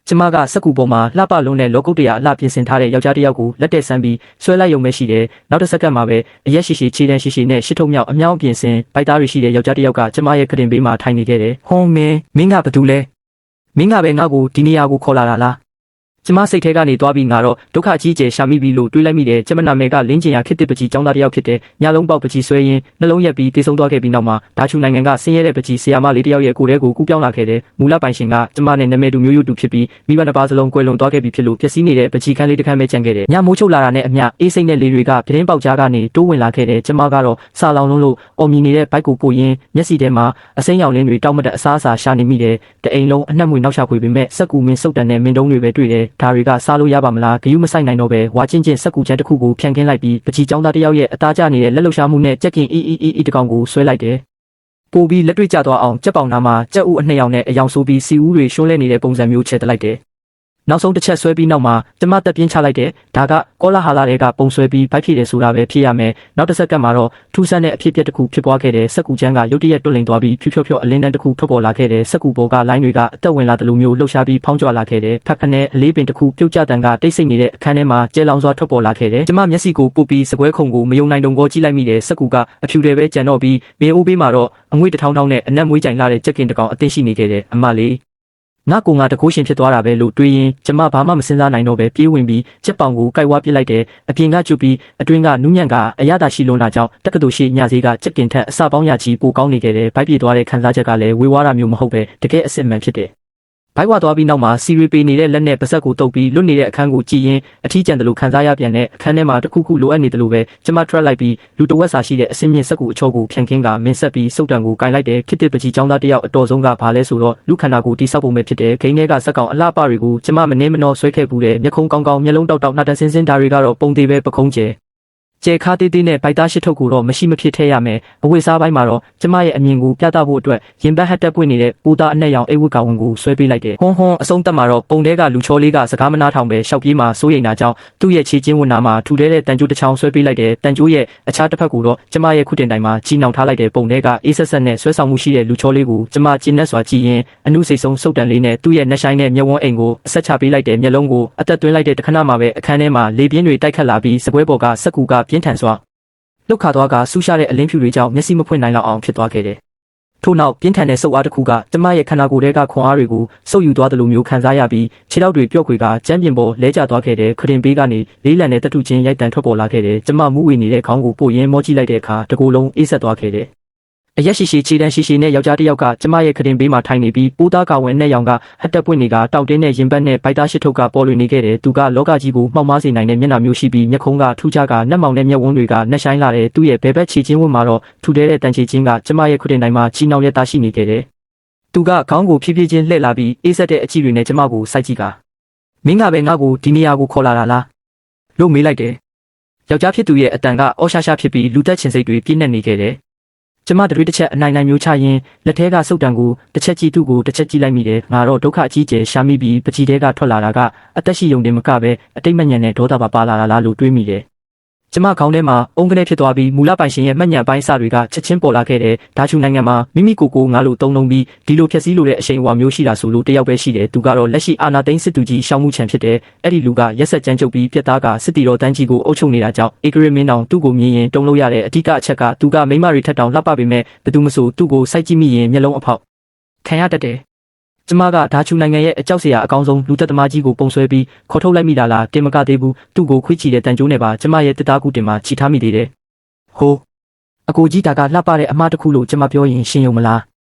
ကျမကစက်ကူပေါ်မှာလှပလုံးနဲ့လောကုတ်တရာအလှပြင်ဆင်ထားတဲ့ယောက်ျားတစ်ယောက်ကိုလက်တဲ့ဆန်းပြီးဆွဲလိုက်ရုံပဲရှိတယ်။နောက်တစ်စက္ကန့်မှာပဲအရက်ရှိရှိခြေတန်းရှိရှိနဲ့ရှစ်ထုံမြောက်အမြောင်းပြင်ဆင်ပိုက်သားတွေရှိတဲ့ယောက်ျားတစ်ယောက်ကကျမရဲ့ခတင်ဘေးမှာထိုင်နေခဲ့တယ်။ဟွန်းမင်းကဘာတူလဲ။မင်းကပဲငါ့ကိုဒီနေရာကိုခေါ်လာတာလား။ကျမစိတ်ထဲကနေသွားပြီးငါတော့ဒုက္ခကြီးကျယ်ရှာမိပြီလို့တွေးလိုက်မိတယ်။ကျမနာမည်ကလင်းကျင်ရခစ်တစ်ပကြီးចောင်းသားတစ်ယောက်ဖြစ်တဲ့ညလုံးပေါက်ပကြီးဆွဲရင်းနှလုံးရက်ပြီးတေဆုံးသွားခဲ့ပြီးနောက်မှာဒါချူနိုင်ငံကဆင်းရဲတဲ့ပကြီးဆီယာမလေးတစ်ယောက်ရဲ့ကိုယ်ထဲကိုကူးပြောင်းလာခဲ့တယ်။မူလပိုင်ရှင်ကကျမနဲ့နာမည်တူမျိုးရိုးတူဖြစ်ပြီးမိဘနှစ်ပါးစလုံးကွယ်လွန်သွားခဲ့ပြီဖြစ်လို့ပျက်စီးနေတဲ့ပကြီးခန်းလေးတစ်ခန်းပဲကျန်ခဲ့တယ်။ညမိုးချုပ်လာတာနဲ့အမျှအေးစိမ့်တဲ့လေတွေကပြတင်းပေါက်ကြားကနေတိုးဝင်လာခဲ့တယ်။ကျမကတော့စာလောင်လုံးလို့အော်မြင်နေတဲ့ဘိုက်ကိုပို့ရင်းမျက်စိထဲမှာအစိမ်းရောင်လင်းတွေတောက်မတက်အစားအစာရှာနေမိတယ်။တအိမ်လုံးအနှက်မွေနောက်ချခွေပေမဲ့စက်ကူမင်းစုပ်တန်တဲ့မင်းတုံးတွေပဲတွေ့တယ်။ဒါတွေကစားလို့ရပါမလားဂယုမဆိုင်နိုင်တော့ပဲဝါချင်းချင်းစက်ကူချမ်းတစ်ခုကိုဖြန့်ခင်းလိုက်ပြီးပကြီးចောင်းသားတစ်ယောက်ရဲ့အသားကျနေတဲ့လက်လှုပ်ရှားမှုနဲ့ကြက်ကင်အီတကောင်ကိုဆွဲလိုက်တယ်ပိုပြီးလက်တွေ့ကျသွားအောင်ကြက်ပေါင်နာမှာကြက်ဥအနှစ်ယောက်နဲ့အယောင်ဆိုးပြီးစီဦးတွေရှုံးလဲနေတဲ့ပုံစံမျိုးချဲ့တက်လိုက်တယ်နောက်ဆုံးတစ်ချက်ဆွဲပြီးနောက်မှာကျမတက်ပြင်းချလိုက်တဲ့ဒါကကောလာဟာလာတွေကပုံဆွဲပြီးဘိုက်ဖြစ်တယ်ဆိုတာပဲဖြစ်ရမယ်နောက်တစ်စက္ကန့်မှာတော့ထူးဆန်းတဲ့အဖြစ်အပျက်တစ်ခုဖြစ်ပွားခဲ့တဲ့စက်ကူချမ်းကရုတ်တရက်တွန့်လင်သွားပြီးဖြူဖြောအလင်းတန်းတစ်ခုထွက်ပေါ်လာခဲ့တဲ့စက်ကူပေါ်ကလိုင်းတွေကအသက်ဝင်လာတဲ့လိုမျိုးလှုပ်ရှားပြီးဖောင်းကြွလာခဲ့တဲ့ဖက်ခနဲ့အလေးပင်တစ်ခုပြုတ်ကျတန်ကတိတ်ဆိတ်နေတဲ့အခန်းထဲမှာကျဲလောင်စွာထွက်ပေါ်လာခဲ့တဲ့ကျမမျက်စိကိုပုတ်ပြီးစကွဲခုံကိုမယုံနိုင်တုံကိုကြည့်လိုက်မိတဲ့စက်ကူကအဖြူတွေပဲကြံတော့ပြီးမင်းအိုးဘေးမှာတော့အငွေ့တစ်ထောင်းထောင်းနဲ့အနက်မွေးကြိုင်လာတဲ့ကြက်ကင်တစ်ကောင်အသင်းရှိနေခဲ့တဲ့အမလေးငါတကိုးရှင်ဖြစ်သွားတာပဲလို့တွေးရင်ကျမဘာမှမစဉ်းစားနိုင်တော့ပဲပြေးဝင်ပြီးချက်ပေါင်ကိုကိုက်ဝါပစ်လိုက်တယ်အပြင်ကကျွတ်ပြီးအတွင်းကနူးညံ့ကအရသာရှိလွန်းတာကြောင့်တက္ကသိုလ်ရှိညစီကချက်ကင်ထက်အစပေါင်းရချီပိုကောင်းနေခဲ့တယ်ဗိုက်ပြေသွားတဲ့ခံစားချက်ကလည်းဝေဝါးတာမျိုးမဟုတ်ပဲတကယ်အစစ်မှန်ဖြစ်တယ်ဘိုက်ဝါသွားပြီးနောက်မှာစီရီပေနေတဲ့လက်နဲ့ပါဆက်ကိုတုပ်ပြီးလွတ်နေတဲ့အခန်းကိုကြည့်ရင်အထီးကျန်တယ်လို့ခံစားရပြန်တဲ့အခန်းထဲမှာတစ်ခုခုလိုအပ်နေတယ်လို့ပဲကျမထွက်လိုက်ပြီးလူတဝက်စာရှိတဲ့အစင်းမြင့်စက်ကူအချောကိုဖြန့်ခင်းကမင်းဆက်ပြီးစုပ်တံကိုကင်လိုက်တဲ့ခစ်တစ်ပကြီးចောင်းသားတစ်ယောက်အတော်ဆုံးကဘာလဲဆိုတော့လူခန္ဓာကိုတိဆောက်ပုံပဲဖြစ်တဲ့ဂိမ်းထဲကစက်ကောင်အလှပတွေကိုကျမမနှင်းမနှောဆွဲခဲ့ဘူးတဲ့မျက်ခုံးကောင်းကောင်းမျက်လုံးတောက်တောက်နှာတန်စင်းစင်းဓာတွေကတော့ပုံသေးပဲပခုံးကျဲကျဲခါတေးသေးနဲ့ဗိုက်သားရှစ်ထုတ်ကိုတော့မရှိမဖြစ်ထည့်ရမယ်အဝိစားပိုင်းမှာတော့ကျမရဲ့အမြင်ကိုပြသဖို့အတွက်ရင်ဘတ်ဟတ်တက်ပွင့်နေတဲ့ပူသားအနက်ရောင်အိတ်ဝတ်ကောင်ကိုဆွဲပေးလိုက်တယ်ဟွန်းအဆုံးတက်မှာတော့ပုံထဲကလူချောလေးကစကားမနာထောင်ပဲရှောက်ပြေးမှာစိုးရိမ်တာကြောင့်သူ့ရဲ့ခြေချင်းဝတ်နာမှာထူထဲတဲ့တန်ကြိုးတစ်ချောင်းဆွဲပေးလိုက်တယ်တန်ကြိုးရဲ့အခြားတစ်ဖက်ကိုတော့ကျမရဲ့ခုတင်တိုင်မှာကြီးနှောင်ထားလိုက်တဲ့ပုံထဲကအေးဆက်ဆက်နဲ့ဆွဲဆောင်မှုရှိတဲ့လူချောလေးကိုကျမကျဉ်းနဲ့စွာကြည့်ရင်အနုစိတ်ဆုံးစုပ်တန်လေးနဲ့သူ့ရဲ့နှက်ဆိုင်တဲ့မျက်ဝန်းအိမ်ကိုအဆက်ချပေးလိုက်တဲ့မျက်လုံးကိုအသက်သွင်းလိုက်တဲ့တခဏမှာပဲအခန်းထဲမှာလေပြင်းတွေတိုက်ခတ်လာပြီးစပွဲပေါ်ကစက်ကူကပြင်းထန်စွာလှုပ်ခါသွားကဆူရှာတဲ့အလင်းဖြူတွေကြောင့်မျက်စိမဖွင့်နိုင်လောက်အောင်ဖြစ်သွားခဲ့တယ်။ထို့နောက်ပြင်းထန်တဲ့စုပ်အားတစ်ခုကကျမရဲ့ခန္ဓာကိုယ်ထဲကခွန်အားတွေကိုစုပ်ယူသွားသလိုမျိုးခံစားရပြီးခြေထောက်တွေပြော့ခွေကကျမ်းပြင်ပေါ်လဲကျသွားခဲ့တဲ့ခရင်ဘေးကနေလေးလံတဲ့တတုချင်းရိုက်တန်ထွက်ပေါ်လာခဲ့တဲ့ကျမမူးဝေနေတဲ့ခေါင်းကိုပို့ရင်းမောကြည့်လိုက်တဲ့အခါတကိုယ်လုံးအေးဆက်သွားခဲ့တယ်။အရက်ရှိရှိခြေတန်းရှိရှိနဲ့ယောက်ျားတစ်ယောက်ကကျမရဲ့ခရင်ဘေးမှာထိုင်နေပြီးပိုးသားကဝင်နဲ့ရောင်ကဟတ်တက်ပွင့်တွေကတောက်တင်းနဲ့ရင်ဘတ်နဲ့ဗိုက်သားရှစ်ထုတ်ကပေါ်လွင်နေခဲ့တယ်သူကလောကကြီးကိုမှောက်မားစေနိုင်တဲ့မျက်နှာမျိုးရှိပြီးမျက်ခုံးကထူးခြားကနှက်မောင်တဲ့မျက်ဝန်းတွေကနှက်ဆိုင်လာတဲ့သူ့ရဲ့ဘဲဘက်ခြေချင်းဝတ်မှာတော့ထူတဲ့တန်ခြေချင်းကကျမရဲ့ခရင်တိုင်းမှာချီနှောင်ရက်သားရှိနေခဲ့တယ်သူကခေါင်းကိုဖြည်းဖြည်းချင်းလှည့်လာပြီးအေးဆက်တဲ့အကြည့်တွေနဲ့ကျမကိုစိုက်ကြည့်ကမင်းကပဲငါ့ကိုဒီနေရာကိုခေါ်လာတာလားလို့မေးလိုက်တယ်ယောက်ျားဖြစ်သူရဲ့အတန်ကအော်ရှာဖြစ်ပြီးလူသက်ချင်စိတ်တွေပြည့်နေနေခဲ့တယ်ကျမတို့တစ်ချက်အနိုင်မျိုးချရင်လက်ထဲကစုပ်တံကိုတစ်ချက်ကြည့်သူ့ကိုတစ်ချက်ကြည့်လိုက်မိတယ်ငါတော့ဒုက္ခအကြီးကျယ်ရှာမိပြီးပကြီးတဲကထွက်လာတာကအသက်ရှိုံတင်မကပဲအတိတ်မညံနဲ့ဒေါသပါလာတာလားလို့တွေးမိတယ်ကျမခေါင်းထဲမှာအုံကနေဖြစ်သွားပြီးမူလပိုင်ရှင်ရဲ့မှတ်ညံပိုင်းစတွေကချက်ချင်းပေါ်လာခဲ့တယ်ဒါချူနိုင်ငံမှာမိမိကိုငါလို့သုံးလုံးပြီးဒီလိုဖြက်စီးလို့တဲ့အရှိန်အဝါမျိုးရှိတာဆိုလို့တယောက်ပဲရှိတယ်သူကတော့လက်ရှိအာနာသိန်းစစ်သူကြီးရှောင်းမှုချန်ဖြစ်တယ်အဲ့ဒီလူကရက်ဆက်ကြမ်းကြုတ်ပြီးပြက်သားကစစ်တီတော်တန်းကြီးကိုအုပ်ချုပ်နေတာကြောင့်အေဂရမင်းတောင်သူ့ကိုမြင်ရင်တုံလို့ရတဲ့အဓိကအချက်ကသူကမိမတွေထက်တောင်လှပပေမဲ့ဘယ်သူမှဆိုသူ့ကိုစိုက်ကြည့်မိရင်မျက်လုံးအဖောက်ခံရတတ်တယ်ကျမကဒါချူနိုင်ငံရဲ့အကြောက်စရာအကောင်းဆုံးလူသက်သမားကြီးကိုပုံဆွဲပြီးခေါ်ထုတ်လိုက်မိတာလားတင်မကသေးဘူးသူ့ကိုခွေးချီတဲ့တန်ကြိုးနဲ့ပါကျမရဲ့တစ်သားကူတင်မှာချီထားမိသေးတယ်ဟိုးအကိုကြီးဒါကလှပတဲ့အမှားတစ်ခုလို့ကျမပြောရင်ရှင်းရုံမလား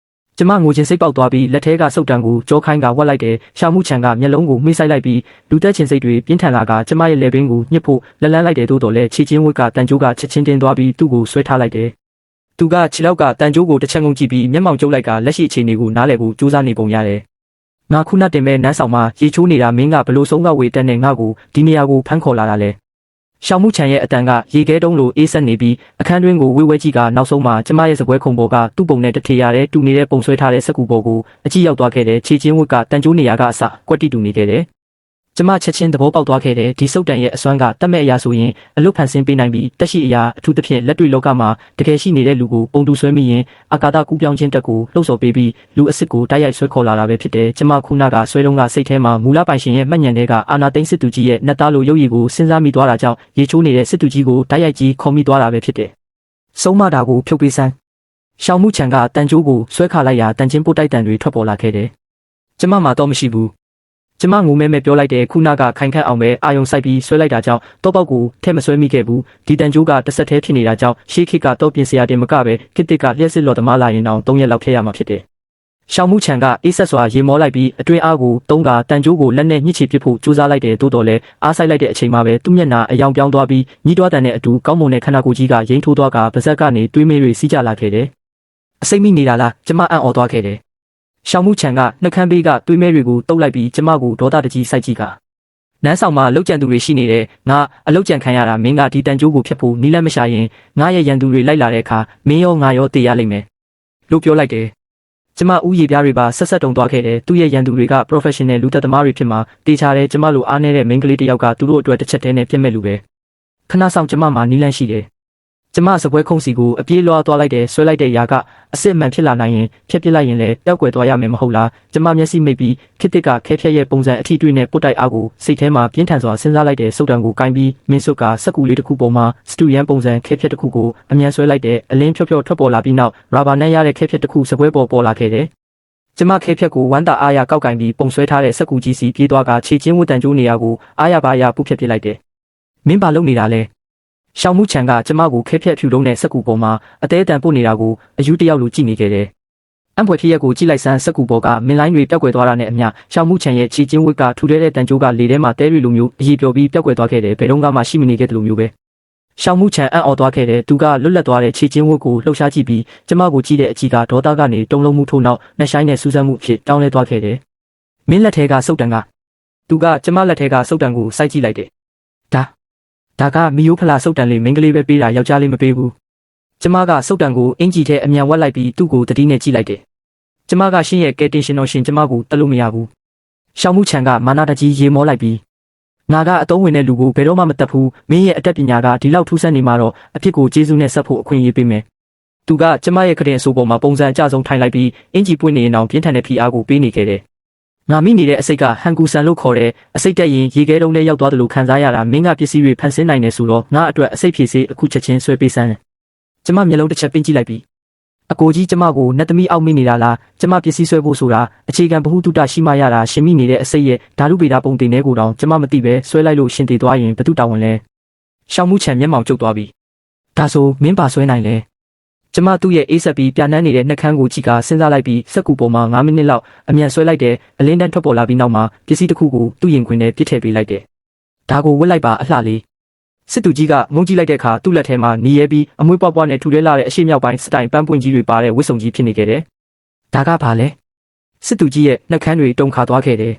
ကျမငိုချင်စိတ်ပေါက်သွားပြီးလက်ထဲကစုပ်တံကိုကြောခိုင်းကဝတ်လိုက်တယ်ရှာမှုချန်ကမျက်လုံးကိုမှိဆိုင်လိုက်ပြီးလူသက်ချင်စိတ်တွေပြင်းထန်လာကကျမရဲ့လက်ပင်ကိုညှစ်ဖို့လက်လန်းလိုက်တယ်တိုးတော်လဲခြေချင်းဝတ်ကတန်ကြိုးကချက်ချင်းတင်းသွားပြီးသူ့ကိုဆွဲထားလိုက်တယ်သူကခြေလောက်ကတန်ကြိုးကိုတစ်ချက်ငုံကြည့်ပြီးမျက်မှောင်ကျုပ်လိုက်ကလက်ရှိအခြေအနေကိုနားလည်ဖို့ကြိုးစားနေပုံရတယ်ငါခုနတင်မဲ့နန်းဆောင်မှာရေချိုးနေတာမင်းကဘလို့ဆုံးကဝေတက်နေငါ့ကိုဒီနေရာကိုဖမ်းခေါ်လာတာလဲရှောင်းမှုချန်ရဲ့အတန်ကရေခဲတုံးလိုအေးဆက်နေပြီးအခန်းတွင်းကိုဝေဝဲကြီးကနောက်ဆုံးမှာကျမရဲ့စပွဲခုံပေါ်ကသူ့ပုံနဲ့တထေရတဲ့တူနေတဲ့ပုံဆွဲထားတဲ့စက်ကူပေါ်ကိုအကြည့်ရောက်သွားခဲ့တဲ့ခြေချင်းဝတ်ကတန်ကြိုးနေရာကအစကွက်တိတူနေခဲ့တယ် ကျမချက်ချင်းသဘောပေါက်သွားခဲ့တယ်ဒီစုတ်တန်ရဲ့အစွမ်းကတတ်မဲ့အရာဆိုရင်အလွတ်ဖန်ဆင်းပေးနိုင်ပြီးတက်ရှိအရာအထူးသဖြင့်လက်တွေ့လောကမှာတကယ်ရှိနေတဲ့လူကိုပုံတူဆွဲမိရင်အာကာသကူးပြောင်းခြင်းတက်ကိုလှုပ်ဆော်ပေးပြီးလူအစ်စ်ကိုတိုက်ရိုက်ဆွဲခေါ်လာတာပဲဖြစ်တယ်ကျမခုနကဆွဲတုံးကစိတ်ထဲမှာမူလပိုင်ရှင်ရဲ့မှတ်ဉာဏ်တွေကအာနာသိန်းစစ်သူကြီးရဲ့နှက်သားလိုရုပ်ရည်ကိုစဉ်းစားမိသွားတာကြောင့်ရေချိုးနေတဲ့စစ်သူကြီးကိုတိုက်ရိုက်ကြီးခေါ်မိသွားတာပဲဖြစ်တယ်ဆုံးမတာကိုဖြုတ်ပေးစမ်းရှောင်းမှုချံကတန်ကြိုးကိုဆွဲခါလိုက်ရာတန်ချင်းပို့တိုက်တန်တွေထွက်ပေါ်လာခဲ့တယ်ကျမမှတော့မရှိဘူးကျမငုံမဲမဲပြောလိုက်တဲ့ခုနကခိုင်ခန့်အောင်ပဲအာယုံဆိုင်ပြီးဆွဲလိုက်တာကြောင့်တော့ပေါက်ကိုထဲမဆွဲမိခဲ့ဘူးဒီတန်ကြိုးကတစ်ဆက်တည်းဖြစ်နေတာကြောင့်ရှေးခေတ်ကတော့ပြင်စရာတင်မကပဲခေတ်တစ်ကလျှက်စစ်လော်သမားလာရင်တောင်3ရက်လောက်ခဲ့ရမှာဖြစ်တယ်ရှောင်းမှုချံကအေးဆက်စွာရေမောလိုက်ပြီးအတွင်းအားကိုသုံးကတန်ကြိုးကိုလက်နဲ့ညှစ်ချပစ်ဖို့ကြိုးစားလိုက်တယ်တိုးတော်လဲအားဆိုင်လိုက်တဲ့အချိန်မှာပဲသူ့မျက်နှာအယောင်ပြောင်းသွားပြီးညီးတွားတန်တဲ့အတူကောင်းမွန်တဲ့ခန္ဓာကိုယ်ကြီးကရိမ့်ထိုးသွားကပါဇက်ကနေတွေးမေးတွေစီးကြလာခဲ့တယ်အစိမ့်မိနေတာလားကျမအံ့ဩသွားခဲ့တယ်ရှောင်းမှုချံကနှကမ်းပေးကတွေးမဲတွေကိုတုပ်လိုက်ပြီးကျမကိုဒေါသတကြီးစိုက်ကြည့်ကနန်းဆောင်မှာလောက်ကျန်သူတွေရှိနေတယ်ငါအလောက်ကျန်ခံရတာမင်းကဒီတန်ကြိုးကိုဖျက်ဖို့နီးလက်မရှာရင်ငါရဲ့ရန်သူတွေလိုက်လာတဲ့အခါမင်းရောငါရောတေးရလိမ့်မယ်လို့ပြောလိုက်တယ်ကျမဥယေပြားတွေပါဆက်ဆက်တုံသွားခဲ့တယ်သူ့ရဲ့ရန်သူတွေက professional လူသက်သမားတွေဖြစ်မှာတေချာတယ်ကျမလိုအားနည်းတဲ့မိန်းကလေးတစ်ယောက်ကသူတို့အတွက်တစ်ချက်တည်းနဲ့ပြည့်မဲ့လူပဲခဏဆောင်ကျမမှာနီးလန့်ရှိတယ်ကျမစပွဲခုံစီကိုအပြေးလွှားသွားလိုက်တယ်ဆွဲလိုက်တဲ့ຢာကအစ်စ်မှန်ဖြစ်လာနိုင်ရင်ဖျက်ပစ်လိုက်ရင်လည်းပျောက်ကွယ်သွားရမယ်မဟုတ်လားကျမမျက်စိမိတ်ပြီးခစ်တစ်ကခဲဖြက်ရဲ့ပုံစံအထီးတွေးနဲ့ပုတ်တိုက်အားကိုစိတ်ထဲမှာပြင်းထန်စွာစဉ်းစားလိုက်တဲ့စုတ်တံကိုကိုင်းပြီးမင်းစုကစက်ကူလေးတစ်ခုပေါ်မှာစတူရန်ပုံစံခဲဖြက်တစ်ခုကိုအမြန်ဆွဲလိုက်တဲ့အလင်းဖြော့ဖြော့ထွက်ပေါ်လာပြီးနောက်ရာဘာနဲ့ရတဲ့ခဲဖြက်တစ်ခုစပွဲပေါ်လာခဲ့တယ်ကျမခဲဖြက်ကိုဝမ်းတာအားရကောက်ကင်ပြီးပုံဆွဲထားတဲ့စက်ကူကြီးစီပြေးသွားကခြေချင်းဝတ်တန်ကျိုးနေရာကိုအားရပါရပုတ်ဖြက်ပစ်လိုက်တယ်မင်းဘာလုပ်နေတာလဲရှောင်းမှုချံကကျမကိုခဲဖြက်ဖြူလုံးနဲ့စက်ကူပေါ်မှာအသေးအတန်ပို့နေတာကိုအယူတယောက်လိုကြည့်နေခဲ့တယ်။အံ့ဖွယ်ဖြစ်ရက်ကိုကြည့်လိုက်စမ်းစက်ကူပေါ်ကမင်းလိုင်းတွေပျောက်ကွယ်သွားတာနဲ့အမျှရှောင်းမှုချံရဲ့ခြေချင်းဝတ်ကထူတဲ့တန်ကြိုးကလေထဲမှာတဲရီလိုမျိုးအကြီးပျော်ပြီးပျောက်ကွယ်သွားခဲ့တယ်ဘယ်တော့မှရှိမနေခဲ့တဲ့လိုမျိုးပဲ။ရှောင်းမှုချံအံ့ဩသွားခဲ့တယ်သူကလွတ်လပ်သွားတဲ့ခြေချင်းဝတ်ကိုလှုပ်ရှားကြည့်ပြီးကျမကိုကြည့်တဲ့အကြည့်ကဒေါသကနေတုံလုံးမှုထိုးနောက်နှက်ဆိုင်နဲ့စူးစမ်းမှုဖြစ်တောင်းလဲသွားခဲ့တယ်။မင်းလက်ထဲကစုတ်တန်ကသူကကျမလက်ထဲကစုတ်တန်ကိုစိုက်ကြည့်လိုက်တယ်။ဒါကမီယိုဖလာစုတ်တန်လေးမိန်းကလေးပဲပေးတာယောက်ျားလေးမပေးဘူးကျမကစုတ်တန်ကိုအင်ဂျီထဲအမြန်ဝက်လိုက်ပြီးသူ့ကိုတတိနဲ့ကြည့်လိုက်တယ်ကျမကရှင်းရဲ့ကဲတင်ရှင်တော်ရှင်ကျမကိုတက်လို့မရဘူးရှောင်းမှုချံကမာနာတကြီးရေမောလိုက်ပြီးငါကအတုံးဝင်တဲ့လူကိုဘယ်တော့မှမတက်ဘူးမင်းရဲ့အတတ်ပညာကဒီလောက်ထူးဆန်းနေမှာတော့အဖြစ်ကိုကျေးဇူးနဲ့ဆက်ဖို့အခွင့်အရေးပေးမယ်သူကကျမရဲ့ခရင်အဆိုးပေါ်မှာပုံစံအကျဆုံးထိုင်လိုက်ပြီးအင်ဂျီပွင့်နေရင်အောင်ပြင်းထန်တဲ့ဖိအားကိုပေးနေခဲ့တယ်ငါမိနေတဲ့အစိတ်ကဟန်ကူဆန်လို့ခေါ်တဲ့အစိတ်တက်ရင်ရေခဲတုံးထဲရောက်သွားတယ်လို့ခံစားရတာမင်းကပစ္စည်းတွေဖန်ဆင်းနိုင်တယ်ဆိုတော့ငါအတွက်အစိတ်ဖြည့်စေးအခုချက်ချင်းဆွဲပေးစမ်းကျမမျက်လုံးတစ်ချက်ပင်းကြည့်လိုက်ပြီးအကိုကြီးကျမကိုနတ်သမီးအောက်မိနေတာလားကျမပစ္စည်းဆွဲဖို့ဆိုတာအခြေခံဗဟုသုတရှိမှရတာရှင်မိနေတဲ့အစိတ်ရဲ့ဓာတုဗေဒပုံတင်တဲ့ကိုတောင်ကျမမသိပဲဆွဲလိုက်လို့ရှင်တည်သွားရင်ဘသူတာဝန်လဲရှောင်းမှုချံမျက်မှောင်ကျုပ်သွားပြီဒါဆိုမင်းပါဆွဲနိုင်လဲကျမသူ့ရဲ့အေးဆက်ပြီးပြာနှမ်းနေတဲ့နှက်ခမ်းကိုကြည့်ကစဉ်းစားလိုက်ပြီးစက်ကူပေါ်မှာ9မိနစ်လောက်အမြန်ဆွဲလိုက်တဲ့အလင်းတန်းထွက်ပေါ်လာပြီးနောက်မှာပစ္စည်းတစ်ခုကိုသူ့ရင်ခွင်ထဲပစ်ထည့်ပေးလိုက်တယ်ဒါကိုဝတ်လိုက်ပါအလှလေးစစ်သူကြီးကငုံကြည့်လိုက်တဲ့အခါသူ့လက်ထဲမှာနီးရဲပြီးအမွှေးပွားပွားနဲ့ထူထဲလာတဲ့အရှိမြောက်ပိုင်းစတိုင်ပန်းပွင့်ကြီးတွေပါတဲ့ဝတ်စုံကြီးဖြစ်နေခဲ့တယ်ဒါကဘာလဲစစ်သူကြီးရဲ့နှက်ခမ်းတွေတုံခါသွားခဲ့တယ်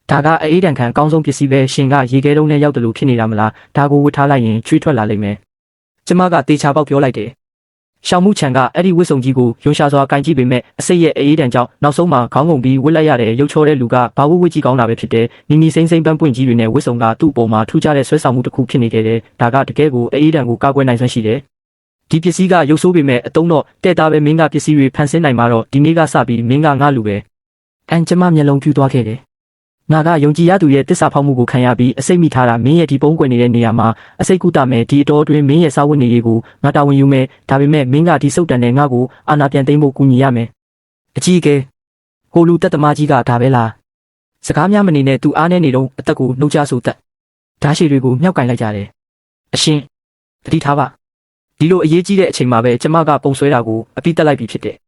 ဒါကအေးဒဏ်ခံအကောင်းဆုံးပစ္စည်းပဲရှင်ကရေခဲတုံးနဲ့ရောက်တယ်လို့ဖြစ်နေတာမလားဒါကိုဝတ်ထားလိုက်ရင်ချွေးထွက်လာလိမ့်မယ်ကျမကတေချာပေါက်ပြောလိုက်တယ်ရှောင်းမှုချံကအဲ့ဒီဝတ်စုံကြီးကိုယွန်ရှာစွာကင်ကြည့်ပေမဲ့အစိတ်ရဲ့အေးဒဏ်ကြောင့်နောက်ဆုံးမှာခေါင်းငုံပြီးဝတ်လိုက်ရတဲ့ရုပ်ချောတဲ့လူကဘာဝဝတ်ကြီးကောင်းတာပဲဖြစ်တယ်နီနီစိမ့်စိမ့်ပန်းပွင့်ကြီးတွေနဲ့ဝတ်စုံကသူ့အပေါ်မှာထူးခြားတဲ့ဆွဲဆောင်မှုတစ်ခုဖြစ်နေခဲ့တယ်ဒါကတကယ်ကိုအေးဒဏ်ကိုကာကွယ်နိုင်စွမ်းရှိတယ်ဒီပစ္စည်းကရုပ်ဆိုးပေမဲ့အတုံးတော့တဲ့သားပဲမင်းကပစ္စည်းတွေဖန်ဆင်းနိုင်မှာတော့ဒီနေ့ကစပြီးမင်းကငါလူပဲကျမမျက်လုံးပြူသွားခဲ့တယ်ငါကယုံကြည်ရသူရဲ့တစ္ဆာဖောက်မှုကိုခံရပြီးအစိတ်မိထားတာမင်းရဲ့ဒီပုံးကွယ်နေတဲ့နေရာမှာအစိတ်ကူတာမယ်ဒီအတော်တွင်မင်းရဲ့စာဝတ်နေရေးကိုငါတာဝန်ယူမယ်ဒါပေမဲ့မင်းကဒီစုတ်တန်နဲ့ငါ့ကိုအာနာပြန်သိမ်းဖို့ကူညီရမယ်အကြီးအကဲဟိုလူတက်သမားကြီးကဒါပဲလားစကားများမနေနဲ့သူအားနေနေတော့အသက်ကိုနှုတ်ချဆိုသက်ဓာတ်ရှည်တွေကိုမြှောက်ကင်လိုက်ကြတယ်အရှင်တတိထားပါဒီလိုအရေးကြီးတဲ့အချိန်မှာပဲကျမကပုံဆွဲတာကိုအပိတက်လိုက်ပြီးဖြစ်တယ်